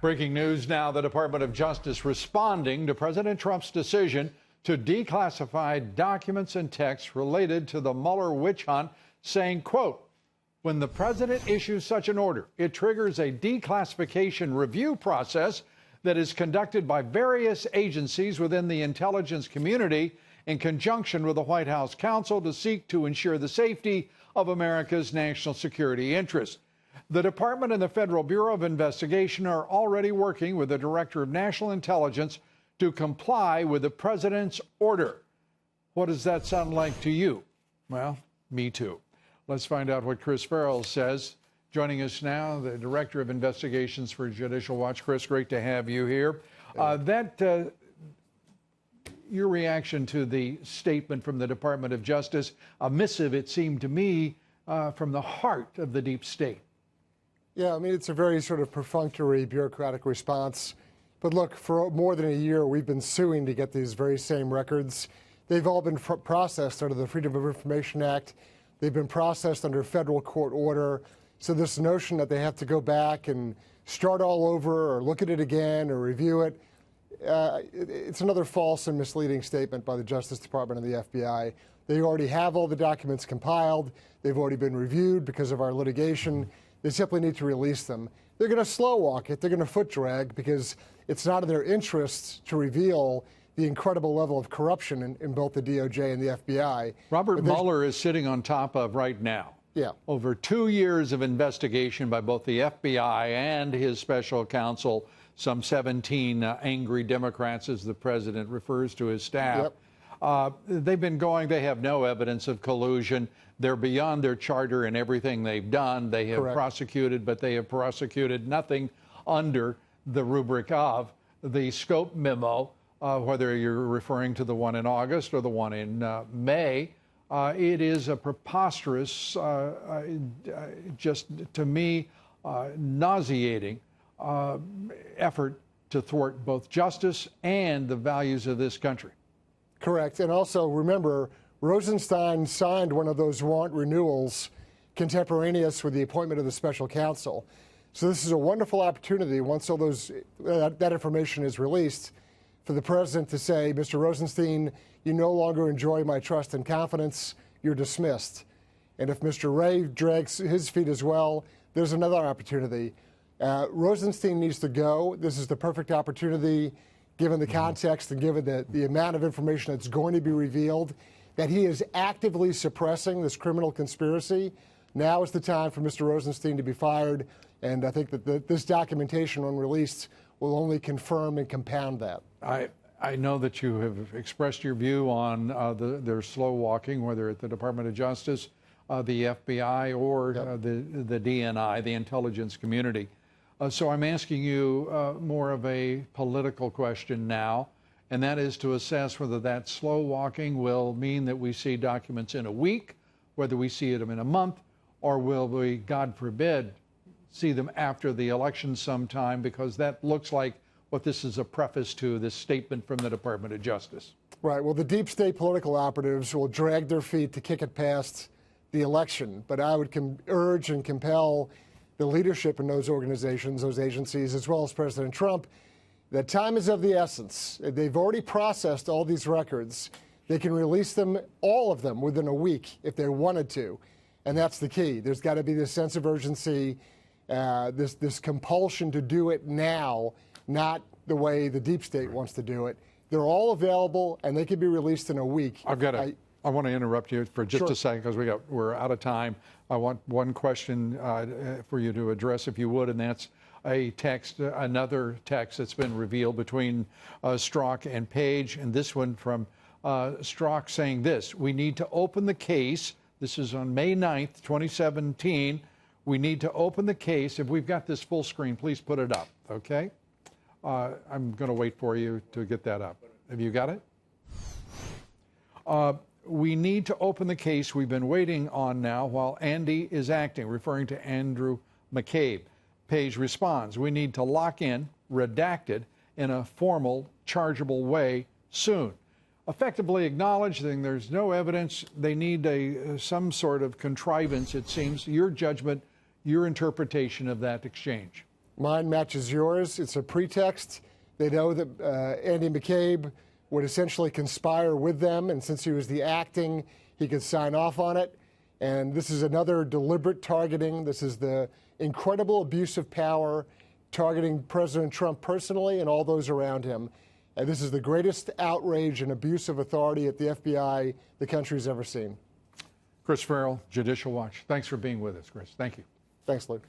Breaking news now, the Department of Justice responding to President Trump's decision to declassify documents and texts related to the Mueller witch hunt, saying, quote, when the president issues such an order, it triggers a declassification review process that is conducted by various agencies within the intelligence community in conjunction with the White House counsel to seek to ensure the safety of America's national security interests. The Department and the Federal Bureau of Investigation are already working with the Director of National Intelligence to comply with the president's order. What does that sound like to you? Well, me too. Let's find out what Chris Farrell says. Joining us now, the Director of Investigations for Judicial Watch. Chris, great to have you here. Your reaction to the statement from the Department of Justice, a missive, it seemed to me, from the heart of the deep state. Yeah, I mean, it's a very sort of perfunctory bureaucratic response. But look, for more than a year, we've been suing to get these very same records. They've all been processed under the Freedom of Information Act. They've been processed under federal court order. So this notion that they have to go back and start all over or look at it again or review it, it's another false and misleading statement by the Justice Department and the FBI. They already have all the documents compiled. They've already been reviewed because of our litigation. They simply need to release them. They're going to slow walk it. They're going to foot drag because it's not in their interests to reveal the incredible level of corruption in both the DOJ and the FBI. Robert Mueller is sitting on top of right now. Yeah. Over 2 years of investigation by both the FBI and his special counsel, some 17 angry Democrats, as the president refers to his staff. Yep. They've been going, they have no evidence of collusion. They're beyond their charter in everything they've done. They have prosecuted, but they have prosecuted nothing under the rubric of the scope memo, whether you're referring to the one in August or the one in May. It is a preposterous, just to me, nauseating effort to thwart both justice and the values of this country. Correct. And also, remember, Rosenstein signed one of those warrant renewals contemporaneous with the appointment of the special counsel. So this is a wonderful opportunity, once all that information is released, for the president to say, Mr. Rosenstein, you no longer enjoy my trust and confidence. You're dismissed. And if Mr. Wray drags his feet as well, there's another opportunity. Rosenstein needs to go. This is the perfect opportunity, given the context and given the amount of information that's going to be revealed, that he is actively suppressing this criminal conspiracy. Now is the time for Mr. Rosenstein to be fired, and I think that this documentation, when released, will only confirm and compound that. I know that you have expressed your view on their slow walking, whether at the Department of Justice, the FBI, or the DNI, the intelligence community. So I'm asking you more of a political question now, and that is to assess whether that slow walking will mean that we see documents in a week, whether we see them in a month, or will we, God forbid, see them after the election sometime, because that looks like what this is a preface to, this statement from the Department of Justice. Right. Well, the deep state political operatives will drag their feet to kick it past the election. But I would urge and compel the leadership in those organizations, those agencies, as well as President Trump, that time is of the essence. They've already processed all these records. They can release them, all of them, within a week if they wanted to. And that's the key. There's got to be this sense of urgency, this compulsion to do it now, not the way the deep state wants to do it. They're all available, and they can be released in a week. I want to interrupt you for just a second, because we're out of time. I want one question for you to address, if you would, and that's a text, another text that's been revealed between Strzok and Page, and this one from Strzok saying this: we need to open the case. This is on May 9th, 2017. We need to open the case. If we've got this full screen, please put it up, okay? I'm going to wait for you to get that up. Have you got it? We need to open the case we've been waiting on now while Andy is acting, referring to Andrew McCabe. Page responds, we need to lock in, redacted, in a formal, chargeable way soon. Effectively acknowledging there's no evidence, they need some sort of contrivance, it seems. Your judgment, your interpretation of that exchange. Mine matches yours. It's a pretext. They know that Andy McCabe would essentially conspire with them, and since he was the acting, he could sign off on it. And this is another deliberate targeting. This is the incredible abuse of power, targeting President Trump personally and all those around him. And this is the greatest outrage and abuse of authority at the FBI the country's ever seen. Chris Farrell, Judicial Watch. Thanks for being with us, Chris. Thank you. Thanks, Luke.